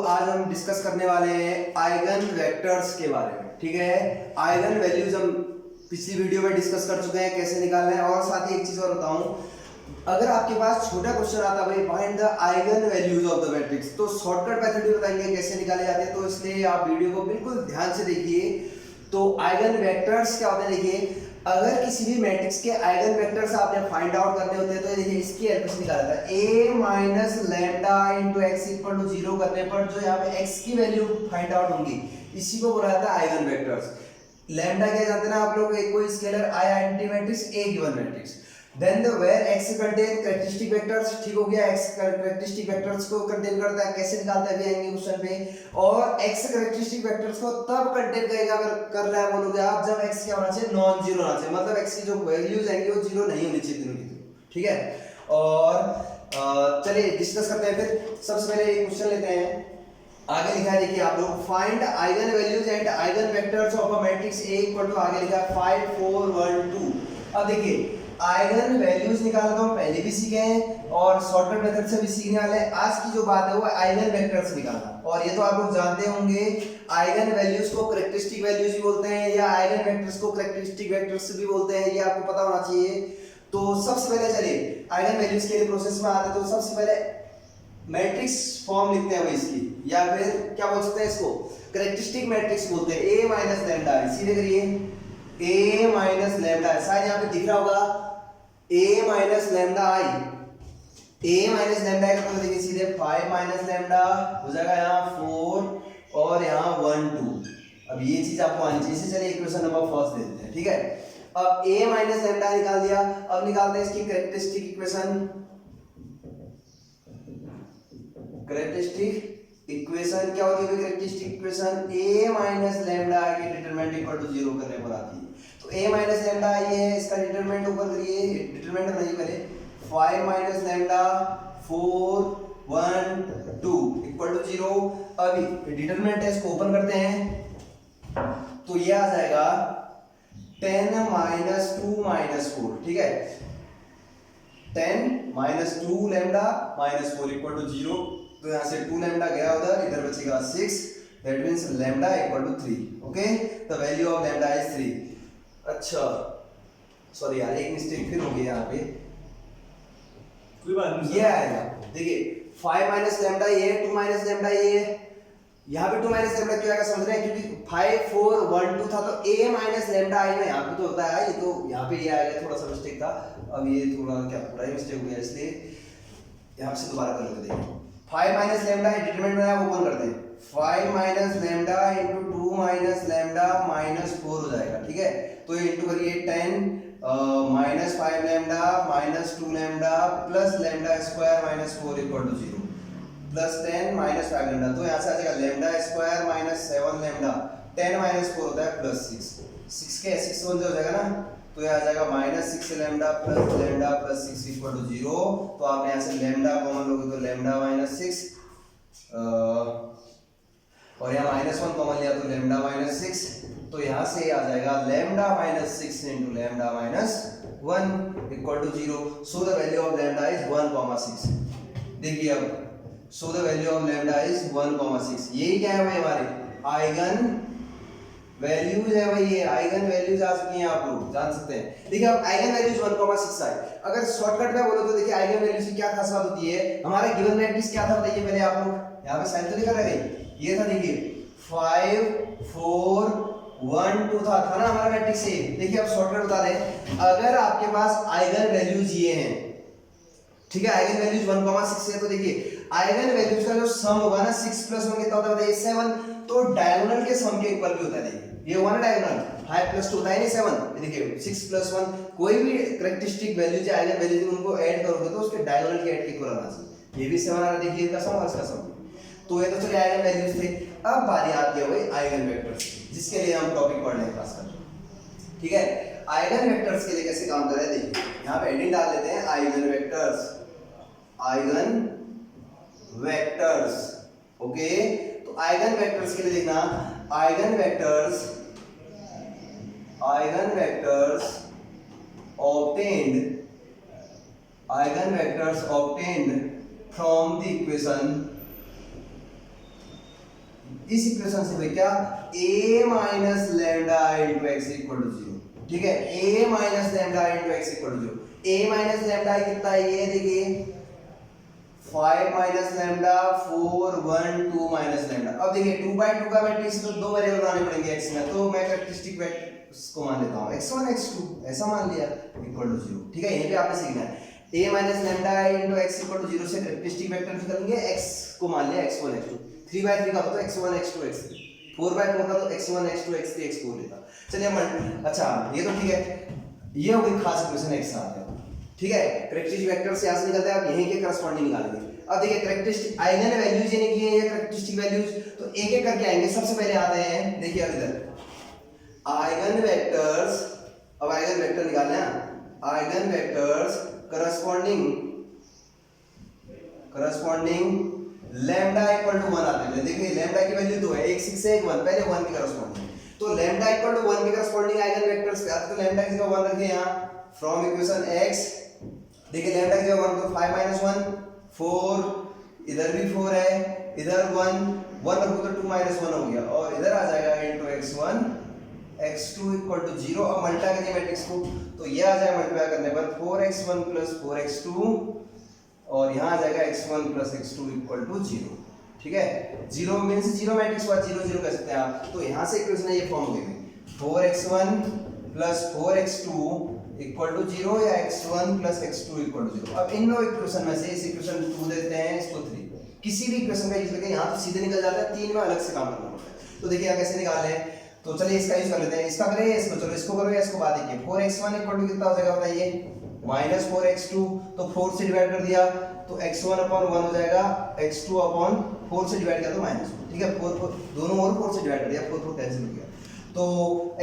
आज हम डिस्कस करने वाले हैं आइगन वेक्टर्स के बारे में। ठीक है, आइगन वैल्यूज हम पिछली वीडियो में डिस्कस कर चुके हैं कैसे निकालना है। और साथ ही एक चीज और बताऊं, अगर आपके पास छोटा क्वेश्चन आता है भाई find the eigen values of the matrix, तो शॉर्टकट मेथड भी बताएंगे कैसे निकाले जाते हैं। तो इसलिए आप वीडियो को बिल्कुल ध्यान से देखिए। तो आइगन वेक्टर्स क्या होते हैं, देखिए अगर किसी भी मैट्रिक्स के आइगन वेक्टर्स आपने फाइंड आउट करने होते हैं तो देखिए इसकी हेल्प से निकाला जाता है। a minus lambda into x equal to 0 करने पर जो यहाँ पे x की वैल्यू फाइंड आउट होंगी इसी को बोला जाता है आइगन वेक्टर्स। लैम्डा क्या जानते हैं ना आप लोग, कोई scalar I identity matrix a given matrix, then the where x contain characteristic vectors. ठीक हो गया, x कैरेक्टरिस्टिक वेक्टर्स को कंटेन करता है, कैसे निकालता है भी आएंगे क्वेश्चन पे। और x कैरेक्टरिस्टिक वेक्टर्स को तब कंटेन करेगा अगर कर रहा है बोलोगे आप जब x क्या होना चाहिए, नॉन जीरो होना चाहिए, मतलब x की जो वैल्यूज आएंगी वो जीरो नहीं होनी चाहिए तीनों की। ठीक है, और चलिए डिस्कस करते हैं। फिर सबसे पहले एक क्वेश्चन लेते हैं। आगे लिखा है देखिए आप लोग, find eigen values and eigen vectors of a matrix A equal to, आगे लिखा है 5 4 1 2। अब देखिए आइगन वैल्यूज निकालना तो हम पहले भी सीखे हैं और शॉर्टकट मेथड से भी सीखने वाले हैं। आज की जो बात है वो आइगन वेक्टर्स निकालना। और ये तो आप लोग जानते होंगे आइगन वैल्यूज को कैरेक्टरिस्टिक वैल्यूज भी बोलते हैं या आइगन वेक्टर्स को कैरेक्टरिस्टिक वेक्टर्स भी बोलते हैं, ये आपको पता होना चाहिए। तो सबसे पहले चलिए आइगन वैल्यूज के प्रोसेस में आते हैं। तो सबसे पहले मैट्रिक्स फॉर्म लिखते हैं इसकी, या फिर क्या बोल सकते हैं इसको, कैरेक्टरिस्टिक मैट्रिक्स बोलते हैं। a माइनस लैम्डा, सीधे करिए a माइनस लैम्डा, शायद यहाँ पे दिख रहा होगा a minus lambda I, a minus lambda का मतलब देखिए सीधे 5 माइनस लैम्डा हो जाएगा यहाँ 4 और यहाँ 1 2। अब ये चीज आपको आनी चाहिए। इसे चलिए इक्वेशन नंबर फर्स्ट दे देते हैं। ठीक है, अब a माइनस लैम्डा निकाल दिया। अब निकालते हैं इसकी कैरेक्टरिस्टिक इक्वेशन। कैरेक्टरिस्टिक इक्वेशन क्या होती है, characteristic equation a minus lambda की डिटरमिनेंट इक्वल टू 0 करने पर आती है। तो a माइनस लैम्डा ये है, इसका डिटरमिनेंट ऊपर करिए, डिटरमिनेंट नहीं पहले 5 माइनस लैम्डा 4 1 2 इक्वल टू 0। अभी डिटरमिनेंट है, इसको ओपन करते हैं तो ये आ जाएगा 10 माइनस 2 माइनस 4। ठीक है, 10 minus 2 lambda minus 4 equal to 0। तो यहाँ से 2 लैम्डा गया उधर, इधर बचेगा 6, that means lambda equal to 3। Okay, the value of lambda is 3। अच्छा सॉरी यार, एक मिस्टेक फिर हो गई यहाँ पे, कोई बात नहीं। ये आएगा देखिए 5 माइनस लैम्डा ये, 2 माइनस लैम्डा ये, यहाँ पे 2 माइनस लैम्डा क्यों आएगा समझ रहे हैं, क्योंकि 5 4 1 2 था तो a माइनस लैम्डा आई में यहाँ पे तो होता है, ये तो यहाँ पे ये आएगा, थोड़ा सा मिस्टेक था। अब ये थोड़ा क्या पूरा ही मिस्टेक हो गया, इसलिए यहाँ से दोबारा कर लेते हैं। 5 माइनस लैम्डा डिटरमिनेंट में ओपन करते हैं, 5 minus lambda into 2 minus lambda minus 4 हो जाएगा। ठीक है, तो ये इनटू करिए 10 minus 5 lambda minus 2 lambda plus lambda square minus 4 equal to 0 plus 10 minus 5 lambda. तो यहाँ से आ जाएगा lambda square minus 7 lambda, 10 minus 4 होता है प्लस 6, 6 के 6 1 हो जाएगा ना, तो ये आ जाएगा minus 6 lambda plus 6 equal to 0। तो आपने यहाँ से लैम्डा कॉमन लोगे तो लैम्डा माइनस 6 और यहाँ माइनस 1 कॉमन लिया तो लैम्डा माइनस 6। तो यहाँ से आ जाएगा lambda minus 6 into lambda minus 1 equal to 0। So the value of lambda is 1,6। देखिए अब so the value of lambda is 1,6। यही क्या है भाई, हमारे आइगन वैल्यूज है भाई, ये आइगन वैल्यूज आ चुकी हैं, आप लोग जान सकते हैं। देखिए अब आइगन वैल्यूज 1,6 आए। अगर शॉर्टकट में बोलो तो देखिए आइगन वैल्यूज की क्या खास बात होती है, हमारा गिवन मैट्रिक्स क्या था बताइए पहले आप लोग, यहाँ पे साइन तो लिखा रहेगा, ये था देखिए 5 4 1 2 था ना हमारा मैट्रिक्स ये। देखिए अब शॉर्टकट बता रहे हैं, अगर आपके पास आइगन वैल्यूज ये हैं, ठीक है, आइगन वैल्यूज 1,6 है, तो देखिए आइगन वैल्यूज का जो सम होगा ना 6 प्लस 1 कितना होता है 7, तो डायगोनल के सम के इक्वल भी होता है। देखिए ये हुआ ना डायगोनल, 5 प्लस 2 होता है नहीं 7, देखिए 6 प्लस 1 कोई भी कैरेक्टरिस्टिक वैल्यूज या आइगन वैल्यूज उनको ऐड करोगे तो उसके डायगोनल के ऐड के इक्वल आना चाहिए। ये भी 7 आ रहा है, देखिए इसका सम और इसका सम। तो ये तो चलिए आइगन वैल्यूज थे। अब बारी आती है भाई आइगन वेक्टर्स, जिसके लिए हम टॉपिक पढ़ रहे हैं खास कर। ठीक है, आइगन वेक्टर्स के लिए कैसे काम कर रहे हैं देखिए, यहाँ पे हेडिंग डाल लेते हैं eigen vectors, eigen vectors. Okay, तो आइगन वेक्टर्स के लिए देखना, eigen vectors obtained from the equation इस इक्वेशन से भाई क्या a minus lambda into x equal to 0, ठीक है, a minus lambda into x equal to 0। a minus lambda कितना है ये देखिए 5 माइनस लैम्डा 4 1 2 माइनस लैम्डा। अब देखिए 2/2 का मैट्रिक्स तो दो वेरिएबल बनाने पड़ेंगे x में, तो मैं कैरेक्टरिस्टिक वेक्टर्स को मान लेता हूं x1 x2 ऐसा मान लिया इक्वल टू 0, ठीक है। यहीं पे आपने सीखना है a minus lambda into x equal to 0 से कैरेक्टरिस्टिक वेक्टर निकालेंगे, x को मान लिया x1 x2, 3/3 का होता है x1 x2 x3, 4/4 का तो x1 x2 x3 x4 लेता। चलिए हम अच्छा ये तो ठीक है, ये हो गई खास इक्वेशन एक साथ है, ठीक है। कैरेक्टरिस्टिक वेक्टर से यहां से निकलता है, आप यहीं के करस्पॉन्डिंग निकालेंगे। अब देखिए कैरेक्टरिस्टिक आइगन वैल्यूज यानी कि ये कैरेक्टरिस्टिक वैल्यूज तो एक एक करके आएंगे। सबसे पहले आते हैं देखिए अब इधर आइगन वेक्टर्स, अब आइगन वेक्टर निकालना है, eigen vectors corresponding lambda equal to 1 आते हैं। देखिए लैम्डा की वैल्यू 2 है, एक 6 है एक 1, पहले 1 के करस्पॉन्डिंग, तो लैम्डा इक्वल टू 1 के करस्पॉन्डिंग आइगन वेक्टर्स पे आते, तो लैम्डा की जगह 1 रखिए यहां फ्रॉम इक्वेशन x। देखिए लैम्डा की जगह 1 तो 5 माइनस 1 4, इधर भी 4 है, इधर 1 रखो तो 2 माइनस 1 हो गया, और इधर आ जाएगा into x1 x2 equal to 0। अब मल्टीप्लाई करिए मैट्रिक्स को, तो ये आ जाएगा मल्टीप्लाई करने पर 4x1 प्लस 4x2, और यहाँ आ जाएगा x1 plus x2 equal to 0, ठीक है। 0 मींस 0 मैट्रिक्स के बाद 0 0 कह सकते हैं आप, तो यहाँ से इक्वेशन ये फॉर्म हो गई 4x1 plus 4x2 equal to 0 या x1 plus x2 equal to 0। अब इन दो इक्वेशन में से इस इक्वेशन 2 देते हैं, इसको 3, किसी भी इक्वेशन का यूज करके यहाँ तो सीधे निकल जाता है, 3 में अलग से काम करना पड़ता है। तो देखिए यहाँ कैसे निकाले, तो चलिए इसका यूज कर लेते हैं, इसका करें इसको, चलो इसको करो या इसको बाद देखिए 4x1 इक्वल टू कितना हो जाएगा बताइए माइनस 4x2, तो 4 से डिवाइड कर दिया तो x1 अपॉन 1 हो जाएगा, x2 अपॉन 4 से डिवाइड किया तो माइनस 1, ठीक है। 4 दोनों और 4 से डिवाइड कर दिया, 4 कैंसिल हो गया, तो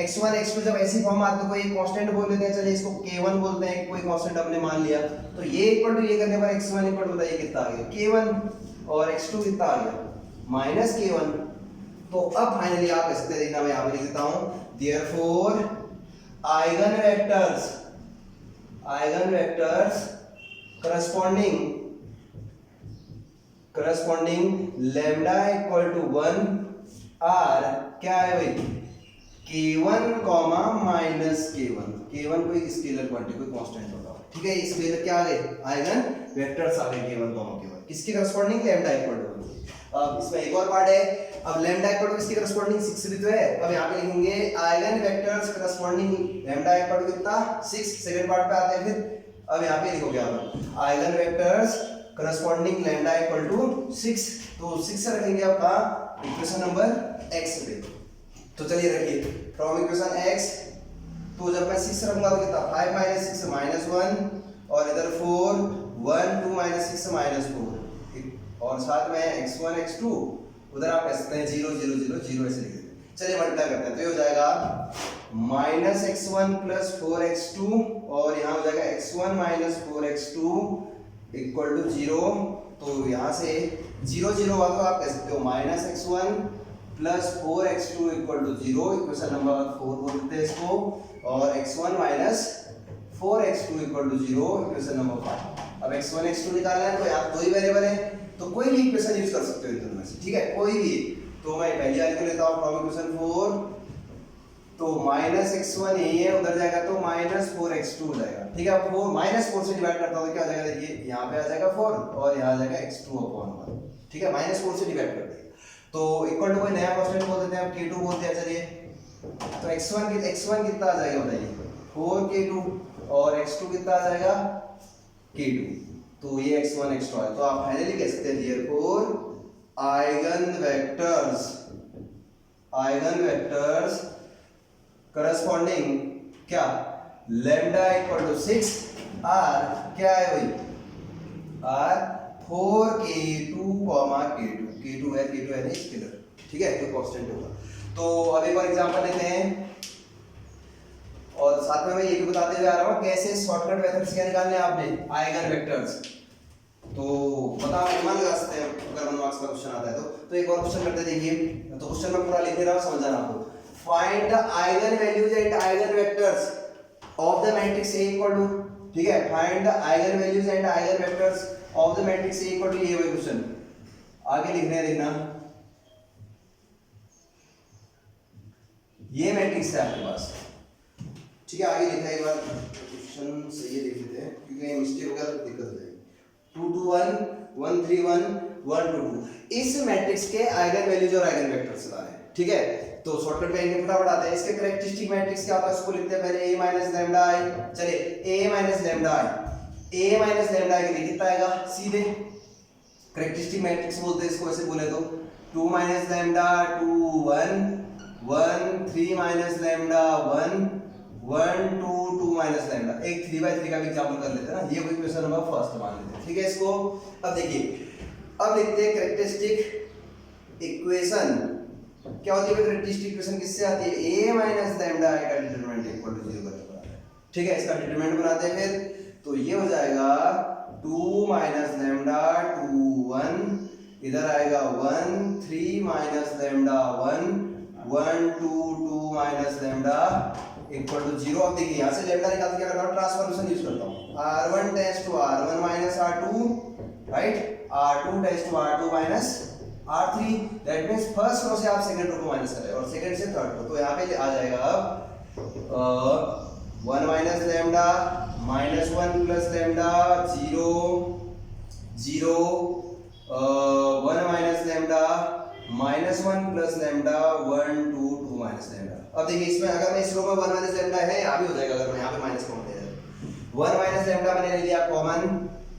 x1 x2 जब ऐसी फॉर्म आती है कोई कांस्टेंट बोल लेते हैं, चलिए इसको k1 बोलते हैं, कोई कांस्टेंट हमने मान लिया, तो ये इक्वल टू ये करने पर x1 इक्वल टू बताइए कितना आ गया k1, और x2 कितना आ गया माइनस k1। तो अब फाइनली आप कह सकते हैं, देखना मैं यहां पे लिख देता हूं, therefore eigen vectors corresponding lambda equal to 1 are क्या है भाई k1 कॉमा माइनस k1 कोई स्केलर क्वांटिटी कोई कांस्टेंट होगा, ठीक है। स्केलर क्या आ गए आइगन वेक्टर्स आ गए k1 कॉमा k1 किसके करस्पॉन्डिंग लैम्डा इक्वल टू 1। अब इसमें एक और पार्ट है, अब लैम्डा इक्वल टू किसके करस्पॉन्डिंग 6 भी तो है, अब यहां पे लिखेंगे eigen vectors corresponding lambda equal to कितना 6, सेकंड पार्ट पे आते हैं फिर। अब यहां पे लिखोगे आप eigen vectors corresponding lambda equal to 6, तो 6 से रखेंगे आप कहां इक्वेशन नंबर x पे। तो चलिए रखिए फ्रॉम इक्वेशन x, तो जब मैं 6 रखूंगा तो कितना 5 माइनस 6 माइनस 1, और इधर 4 1 2 माइनस 6 माइनस 4, और साथ में x1 x2, उधर आप कह सकते हैं 0 0 0 0 ऐसे लिख देते हैं। चलिए मल्टीप्लाई करते हैं, तो ये हो जाएगा माइनस x1 प्लस 4x2, और यहाँ हो जाएगा x1 minus 4x2 equal to 0। तो यहाँ से 0 0 हुआ तो आप कह सकते हो minus x1 plus 4x2 equal to 0, equation number 4 बोलते हैं इसको, और x1 minus 4x2 equal to 0, equation number 5। अब x1 x2 निकालना है, तो यहाँ दो ही वेरिएबल है, तो कोई भी इक्वेशन यूज कर सकते हो इन दोनों में से, ठीक है, कोई भी। तो मैं पहली वाली को लेता हूँ फ्रॉम इक्वेशन 4, तो माइनस x1 यही है, उधर जाएगा तो माइनस 4x2 हो जाएगा, ठीक है। 4 माइनस 4 से डिवाइड करता हूँ तो क्या हो जाएगा, देखिए यहाँ पे आ जाएगा 4 और यहाँ आ जाएगा x2 अपॉन 1, ठीक है, माइनस 4 से डिवाइड कर दिया, तो इक्वल टू कोई नया कांस्टेंट बोल देते हैं, k2 बोलते हैं। चलिए तो x1 कितना आ जाएगा बताइए 4k2, और x2 कितना आ जाएगा k2, तो ये x1 x2 है। तो आप फाइनली कह सकते हैं देयरफॉर आइगन वेक्टर्स करस्पॉन्डिंग क्या लैम्डा इक्वल टू 6 आर क्या है भाई आर 4k2 k2 है नहीं स्केलर, ठीक है, तो कांस्टेंट होगा। तो अब एक और एग्जांपल लेते हैं, और साथ में मैं ये भी बताते हुए आ रहा हूँ कैसे शॉर्टकट मेथड से क्या निकालने हैं आपने आइगन वेक्टर्स, तो बताओ अनुमान लगा सकते हैं अगर 1 मार्क्स का क्वेश्चन आता है तो एक और क्वेश्चन करते देखिए, तो क्वेश्चन में पूरा लिख दे रहा हूं, समझना आपको। Find the eigen values and eigen vectors of the matrix A equal to, ठीक है, find the eigen values and eigen vectors of the matrix A equal to, ये वही क्वेश्चन आगे लिखने हैं, देखना ये मैट्रिक्स है आपके पास, ठीक है। आगे लिखा है एक बार क्वेश्चन सही है, देख लेते हैं क्योंकि ये मिस्टेक हो गया तो दिक्कत हो जाएगी। 2 2 1 1 3 1 1 2 2 इस मैट्रिक्स के आइगन वैल्यूज और आइगन वेक्टर्स बता रहे हैं, ठीक है। तो शॉर्टकट में इनके फटाफट आते हैं। इसके कैरेक्टरिस्टिक मैट्रिक्स क्या होता है उसको लिखते हैं पहले a माइनस लैम्डा i। चलिए a माइनस लैम्डा i के लिए कितना आएगा, सीधे कैरेक्टरिस्टिक मैट्रिक्स बोलते हैं इसको, ऐसे बोले तो 2 minus lambda 2 1 1 3 minus lambda 1 1 2 2 minus lambda. एक 3/3 का भी एग्जांपल कर लेते हैं ना, ये इक्वेशन नंबर फर्स्ट मान लेते हैं, ठीक है इसको। अब देखिए, अब लिखते हैं कैरेक्टरिस्टिक इक्वेशन। क्या होती है कैरेक्टरिस्टिक इक्वेशन, किससे आती है, a माइनस लैम्डा i का डिटरमिनेंट इक्वल टू 0 करके बनाते हैं, ठीक है। इसका डिटरमिनेंट बनाते हैं फिर, तो ये हो जाएगा 2 माइनस लैम्डा 2 1, इधर आएगा 1 3 minus lambda 1 1 2 2 minus lambda equal to 0। अब देखिए यहाँ से लैम्डा निकालते क्या करता हूँ, ट्रांसफॉर्मेशन यूज करता हूँ, r1 tends to r1 minus r2, right, r2 tends to r2 minus r3। That means first row से आप सेकंड रो को माइनस कर रहे हैं और सेकंड से थर्ड रो, तो यहाँ पे आ जाएगा अब 1 minus lambda minus 1 plus lambda 0 0 1 minus lambda minus 1 plus lambda 1 2 2 minus lambda. अब देखिए इसमें अगर मैं इस रो में 1 माइनस लैम्डा है, यहाँ भी हो जाएगा, अगर मैं यहाँ पे माइनस कॉमन ले जाए 1 माइनस लैम्डा मैंने ले लिया कॉमन,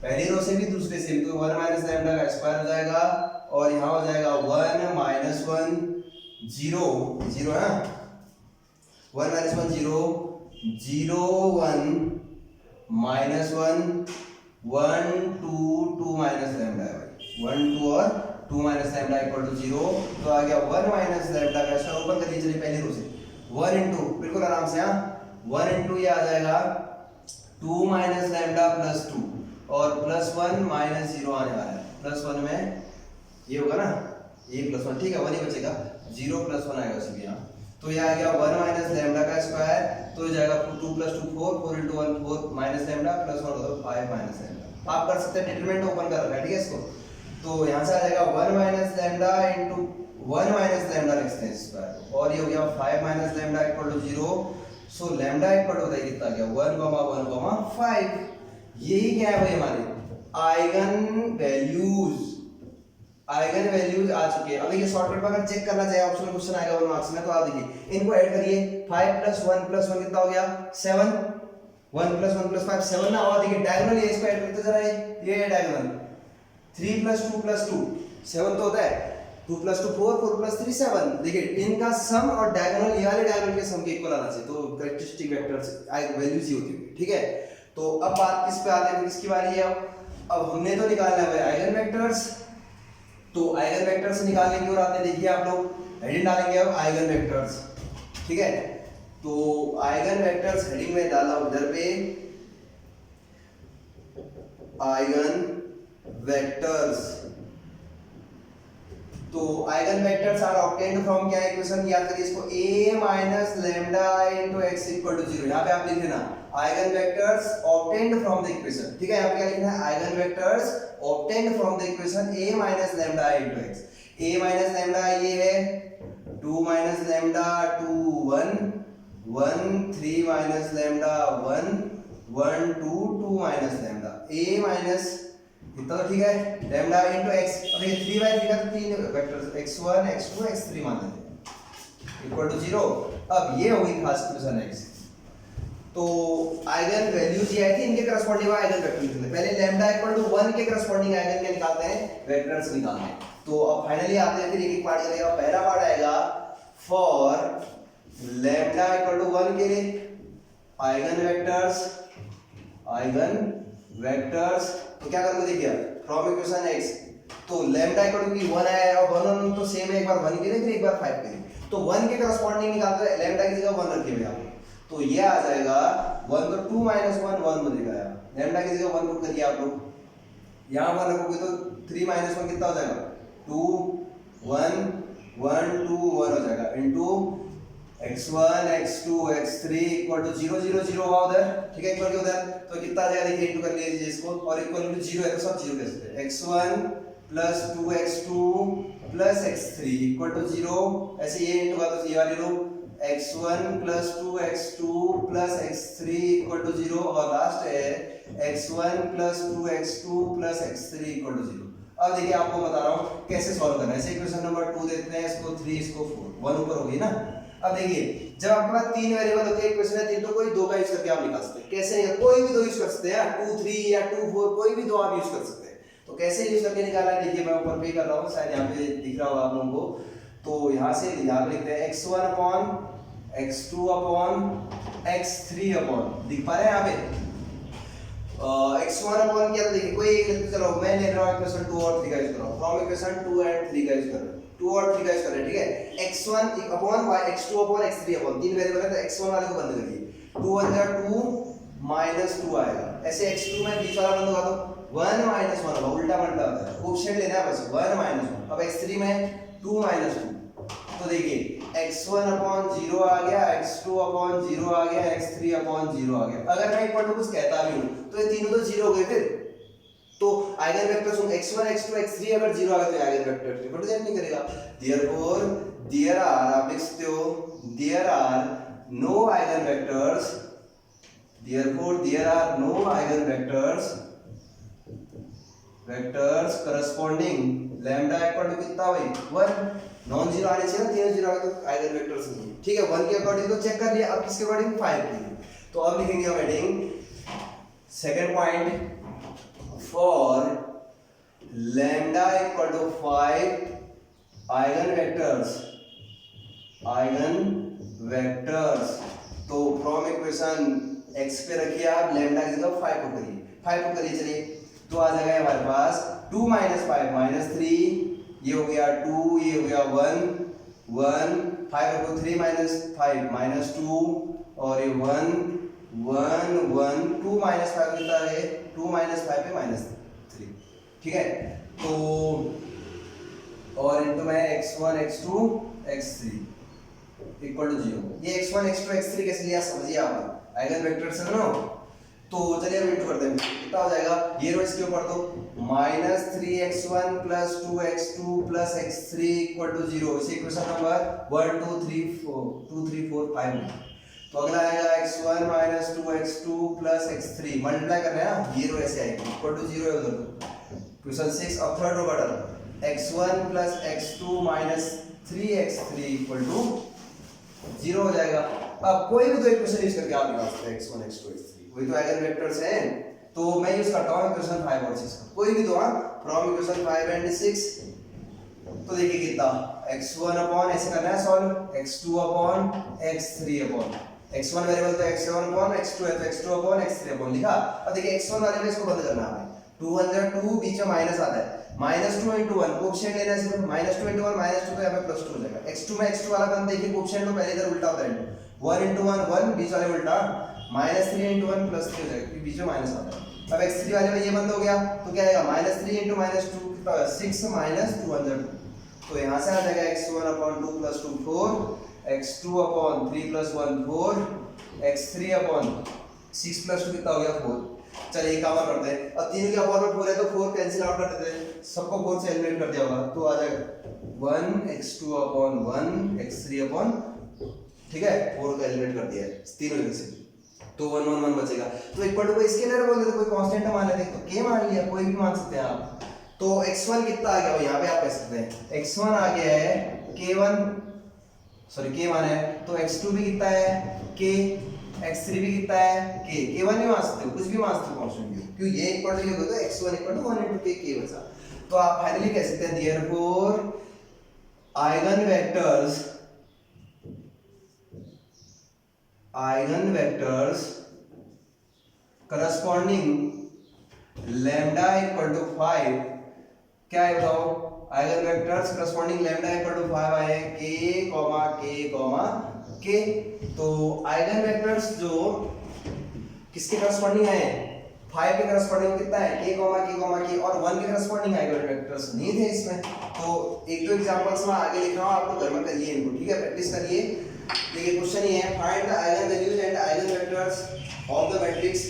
पहली रो से भी दूसरे से भी, तो 1 माइनस लैम्डा का स्क्वायर हो जाएगा और यहाँ हो जाएगा 1 माइनस 1 0 0 है, 1 माइनस 1 0 0 1 माइनस 1 1 2 2 माइनस लैम्डा है भाई, 1 2 और 2 माइनस लैम्डा इक्वल टू 0। तो आ गया 1 माइनस लैम्डा का स्क्वायर, ओपन कर लीजिए पहली रो से 1 इंटू, बिल्कुल आराम से, हाँ 1 इंटू ये आ जाएगा 2 माइनस लैम्डा प्लस 2 और प्लस 1 माइनस 0 आने वाला है, प्लस 1 में ये होगा ना, ये प्लस 1, ठीक है 1 ही बचेगा, 0 प्लस 1 आएगा उसमें यहाँ, तो ये आ गया 1 माइनस लैम्डा का स्क्वायर, तो हो जाएगा 2 plus 2 4 4 into 1 4 minus lambda plus 1 होगा 5 माइनस लैम्डा। आप कर सकते हैं, डिटरमिनेंट ओपन कर रखा है, ठीक है इसको। तो यहाँ से आ जाएगा 1 minus lambda into 1 minus lambda लिखते हैं स्क्वायर, और ये हो गया 5 minus lambda equal to 0। So lambda equal होता है कितना, गया 1 5। यही क्या है भाई, हमारे आइगन वैल्यूज, आइगन वैल्यूज आ चुके हैं। अब देखिए शॉर्टकट में अगर चेक करना चाहे ऑप्शनल क्वेश्चन आएगा 1 मार्क्स में, तो आप देखिए इनको ऐड करिए, 5 प्लस 1 प्लस 1 कितना हो गया 7, 1 प्लस 1 प्लस 5 7 ना, और देखिए डायगोनल ये इसको ऐड करते जरा, ये है डायगोनल 3 प्लस 2 प्लस 2 7 तो होता है, 2 प्लस 2 4 4 प्लस 3 7। देखिए इनका सम और डायगोनल, ये वाले डायगोनल के सम के इक्वल आना चाहिए, तो कैरेक्टरिस्टिक वेक्टर्स वैल्यूज ही होती है, ठीक है। तो अब बात किस पे आते हैं, किसकी बारी है, अब हमने तो निकालना है आइगन वेक्टर्स, तो आइगन वेक्टर्स निकालने की ओर आते हैं। देखिए आप लोग हेडिंग डालेंगे अब आइगन वेक्टर्स, ठीक है। तो आइगन वेक्टर्स हेडिंग में डाला उधर पे आइगन वेक्टर्स, तो eigen vectors are obtained from क्या इक्वेशन, याद करिए इसको, a minus lambda into x equal to 0। यहाँ पे आप लिख लेना eigen vectors obtained from the equation, ठीक है। यहाँ पे क्या लिखना है, eigen vectors obtained from the equation a minus lambda into x। a minus lambda ये है 2 minus lambda 2 1 1 3 minus lambda 1 1 2 2 minus lambda, a minus इतना तो ठीक है, लैम्डा इनटू x। अब ये 3/3 का तो तीन वेक्टर्स x1 x2 x3 मान लेते हैं इक्वल टू 0। अब ये होगी खास इक्वेशन x। तो आइगन वैल्यूज ये आई थी, इनके करस्पॉन्डिंग आइगन वेक्टर निकलते हैं। पहले लैम्डा इक्वल टू 1 के करस्पॉन्डिंग आइगन के निकालते हैं, वेक्टर्स निकालते हैं। तो अब फाइनली आते हैं, फिर एक एक पार्ट करेगा। पहला पार्ट आएगा फॉर लैम्डा इक्वल टू 1 के लिए आइगन वेक्टर्स, तो क्या करोगे, देखिए फ्रॉम इक्वेशन x, तो लैम्डा इक्वल टू 1 है और 1 तो सेम है, एक बार 1 के लिए फिर एक बार 5 के लिए, तो 1 के करस्पॉन्डिंग निकालते हैं, लैम्डा की जगह 1 रखिए भैया, तो ये आ जाएगा 1, तो 2 माइनस 1 1 बनेगा यार, लैम्डा की जगह 1 पुट करिए आप लोग, यहाँ 1 रखोगे तो 3 माइनस 1 कितना हो जाएगा 2 1 1 2 1 हो जाएगा into x1 x2 x3 equal to 0 0 0 हुआ उधर, ठीक है, इक्वल के उधर, तो कितना आ जाएगा देखिए, इनटू कर लीजिए इसको, और इक्वल टू 0 है तो सब 0 कर सकते हैं, x1 plus 2x2 plus x3 equal to 0, ऐसे ये इनटू का तो ये वाली लो x1 plus 2x2 plus x3 equal to 0 और लास्ट है x1 plus 2x2 plus x3 equal to 0। अब देखिए आपको बता रहा हूँ कैसे सॉल्व करना है। ऐसे इक्वेशन नंबर 2 देते हैं, इसको 3 इसको 4, 1 ऊपर होगी ना। अब देखिए जब आपके पास तीन वेरिएबल होते हैं इक्वेशन है, तो कोई दो का यूज करके आप निकाल सकते हैं। कैसे? कोई भी दो यूज कर सकते हैं, 2 3 या 2 4 कोई भी दो आप यूज कर सकते हैं। तो कैसे यूज करके निकालना है देखिए, मैं ऊपर पे कर रहा हूँ, शायद यहाँ पे दिख रहा होगा आप लोगों को। तो यहाँ से यहाँ पे लिखते हैं x1 upon x2 upon x3 upon, दिख पा रहे हैं यहाँ पे x1 अपॉन क्या, तो देखिए कोई एक लेते चलो, मैं ले रहा हूँ इक्वेशन 2 और 3 का यूज कर रहा हूँ, फ्रॉम इक्वेशन 2 एंड 3 का यूज कर रहा हूँ, 2 और 3 का यूज कर रहे हैं, ठीक है। x1 upon y, x2 upon x3 upon, तीन वेरिएबल है तो x1 वाले को बंद करिए, 2 1 जा 2 माइनस 2 आएगा। ऐसे x2 में बीच वाला बंद होगा तो 1 माइनस 1 होगा, उल्टा पलटा होता है, कोएफिशिएंट लेना है बस 1 माइनस 1। अब x3 में 2 माइनस 2, तो देखिए x1 अपॉन 0 आ गया, x2 अपॉन 0 आ गया, x3 अपॉन 0 आ गया। अगर मैं इक्वल टू कुछ कहता भी हूं तो ये तीनों तो 0 हो गए, फिर तो आइगन वेक्टर्स होंगे x1 x2 x3, अगर 0 आ गया तो आइगन वेक्टर रिप्रेजेंट नहीं करेगा। देयरफॉर देयर आर, आप लिख सकते हो there are no eigen vectors, therefore there are no eigen vectors corresponding lambda equal to कितना भाई 1, नॉन जीरो आने चाहिए ना, तीनों जीरो आगे तो आइगन वेक्टर्स नहीं है, ठीक है। 1 के अकॉर्डिंग तो चेक कर लिया, अब किसके अकॉर्डिंग 5 के। तो अब लिखेंगे हम heading second point, for lambda equal to 5 eigen vectors. तो फ्रॉम इक्वेशन x पे रखिए आप, लैम्डा की जगह 5 को करिए, 5 को करिए, चलिए तो आ जाएगा हमारे पास 2 माइनस 5 माइनस 3, ये हो गया 2, ये हो गया 1 1, 5 को 3 माइनस 5 माइनस 2, और ये 1 1 1, 2 माइनस 5 कितना है, 2 माइनस 5 पे माइनस 3, ठीक है। तो और इनटू में x1 x2 x3 equal to 0। ये x1 x2 x3 कैसे लिया समझिए आप, आइगन वेक्टर्स है ना। तो चलिए हम इंटू करते हैं, कितना हो जाएगा, ये रो इसके ऊपर तो minus 3x1 plus 2x2 plus x3 equal to 0। इसे इक्वेशन नंबर 1 2 3 4 5 में। तो अगला आएगा x1 minus 2x2 plus x3, multiply कर रहे हैं ना, ये रो ऐसे आएगी इक्वल टू 0 है उधर। क्वेश्चन 6 अब थर्ड रो बटन x1 plus x2 minus 3x3 equal to 0 हो जाएगा। अब कोई भी दो इक्वेशन यूज करके आप निकाल सकते हैं x1 x2 x3, वही तो आइगन वेक्टर्स हैं। तो मैं यूज करता हूं इक्वेशन 5 और 6 का, कोई भी दो, फ्रॉम इक्वेशन 5 एंड 6। तो देखिए कितना x1 अपॉन, ऐसे करना है solve, x2 upon x3 upon, x1 variable तो x1 अपॉन x2 है तो x2 अपॉन x3 अपॉन लिखा। अब देखिए x1 वाले में इसको बंद करना है, 2 1 जा 2, बीच में माइनस आता है, माइनस 2 into 1 कोएफिशिएंट लेना है सिर्फ, माइनस 2 into 1 माइनस 2 तो यहाँ पे प्लस 2 हो जाएगा। x2 में x2 वाला बंद देखिए कोएफिशिएंट तो पहले इधर उल्टा होता है, 1 into 1 1, बीच वाले उल्टा, माइनस 3 into 1 प्लस 3 हो जाएगा क्योंकि बीच में माइनस आता है। अब x3 वाले में ये बंद हो गया तो क्या आएगा, माइनस 3 into माइनस 2 कितना होगा 6 माइनस 2 1 जा 2, तो यहाँ से आ जाएगा x1 upon 2 plus 2 4, x2 upon 3 plus 1 4, x3 upon 6 plus 2 कितना हो गया 4। चलिए काम करते हैं, अब तीनों के अपॉन में 4 है तो 4 कैंसिल आउट कर देते हैं, सबको 4 से एलिमिनेट कर दिया होगा तो आ जाएगा 1 x2 अपॉन 1 x3 अपॉन, ठीक है, 4 का एलिमिनेट कर दिया है तीनों में से, तो 1 1 1 बचेगा। तो इक्वल टू को स्केलर बोल देते, कोई कांस्टेंट मान लेते तो k मान लिया, कोई भी मान सकते हैं आप। तो x1 कितना आ गया, यहाँ पे आप कह सकते हैं x1 आ गया है k1, सॉरी k मान है, तो x2 भी कितना है k, x3 भी कितना है k, k1 भी मान सकते हो, कुछ भी मान सकते हो कांस्टेंट, क्यों ये इक्वल टू ये होगा तो x1 equal to 1 into k, k बचा। तो आप फाइनली कह सकते हैं therefore eigen vectors corresponding lambda equal to 5, क्या है बताओ, eigen vectors corresponding lambda equal to 5 आए k, तो आइगन वेक्टर्स जो किसके करस्पॉन्डिंग आए, 5 के करस्पॉन्डिंग कितना है k, और 1 के करस्पॉन्डिंग आइगन वेक्टर्स नहीं थे इसमें। तो एक दो एग्जांपल्स में आगे लिख रहा हूं, आप लोग घर में करिए इनको, ठीक है, प्रैक्टिस करिए। देखिए क्वेश्चन ये है, find the eigen values and eigen vectors of the matrix,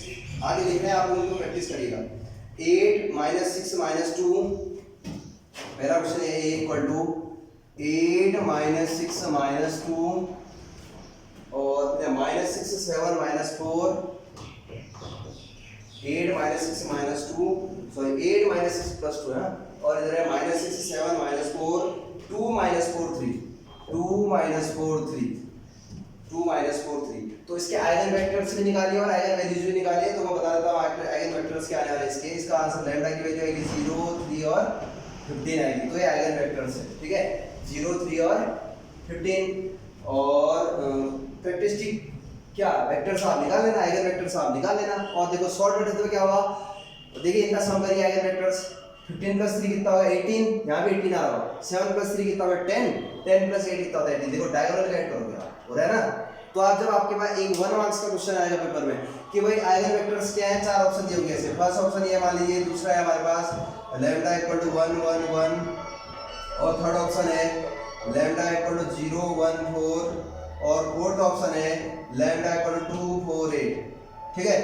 आगे लिखना है आप लोगों को, प्रैक्टिस करिएगा। 8 - 6 - 2, पहला क्वेश्चन है a इक्वल टू 8 - 6 - 2 और -6 7 -4 8 -6 -2 सॉरी 8 -6 + 2 है और इधर है -6 7 -4 2 -4 3 2 -4 3 2 -4 3 तो इसके आइगन वेक्टर्स भी निकालिए और आइगन वैल्यूज भी निकालिए। तो मैं बता देता हूँ आइगन वेक्टर्स क्या आने वाले इसके। इसका आंसर लैम्डा की वैल्यू आएगी 0 3 और 15 आएगी। तो ये आइगन वेक्टर्स है, ठीक है, 0 3 और 15। और कैरेक्टरिस्टिक क्या वेक्टर्स आप निकाल लेना, आइगन वेक्टर्स आप निकाल लेना। और देखो शॉर्ट मेथड में क्या हुआ, देखिए इनका सम करिए आइगन वेक्टर्स। 15 + 3 कितना होगा 18, यहाँ पे 18 आ रहा होगा। 7 + 3 कितना होगा 10, 10 + 8 कितना होता है 18। देखो डायगोनल ऐड करोगे आप, हो रहा है ना। तो आप जब आपके पास एक 1 मार्क्स का क्वेश्चन आएगा पेपर में कि भाई आइगन वेक्टर्स क्या है, 4 ऑप्शन दिए होंगे ऐसे। फर्स्ट ऑप्शन ये मान लीजिए, दूसरा है हमारे पास लैम्डा = 1 1 1 और थर्ड ऑप्शन है लैम्डा = 0 1 4 और फोर्थ ऑप्शन है लैम्डा = 2 4 8, ठीक है।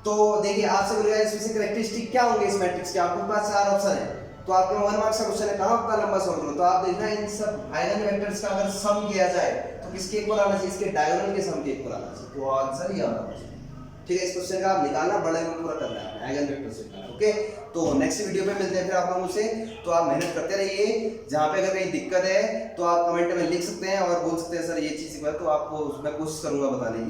तो देखिए आपसे बोलेगा इसमें से कैरेक्टरिस्टिक क्या होंगे इस मैट्रिक्स के। आपके पास 4 ऑप्शन है तो आपके 1 मार्क्स का क्वेश्चन है, कहां उतना लंबा सॉल्व करो। तो आप देखना इन सब आइगन वेक्टर्स का अगर सम किया जाए तो किसके इक्वल आना चाहिए, इसके डायगोनल के सम के इक्वल आना चाहिए। तो आंसर ये आना चाहिए, ठीक है। इस क्वेश्चन का आप निकालना बड़े में पूरा करना है आइगन वेक्टर से, ओके। तो नेक्स्ट वीडियो पे मिलते हैं फिर आप लोगों से। तो आप मेहनत करते रहिए। जहां पे अगर कहीं दिक्कत है तो आप कमेंट में लिख सकते हैं और बोल सकते हैं सर ये चीज है, तो आपको मैं कोशिश करूंगा बताने की।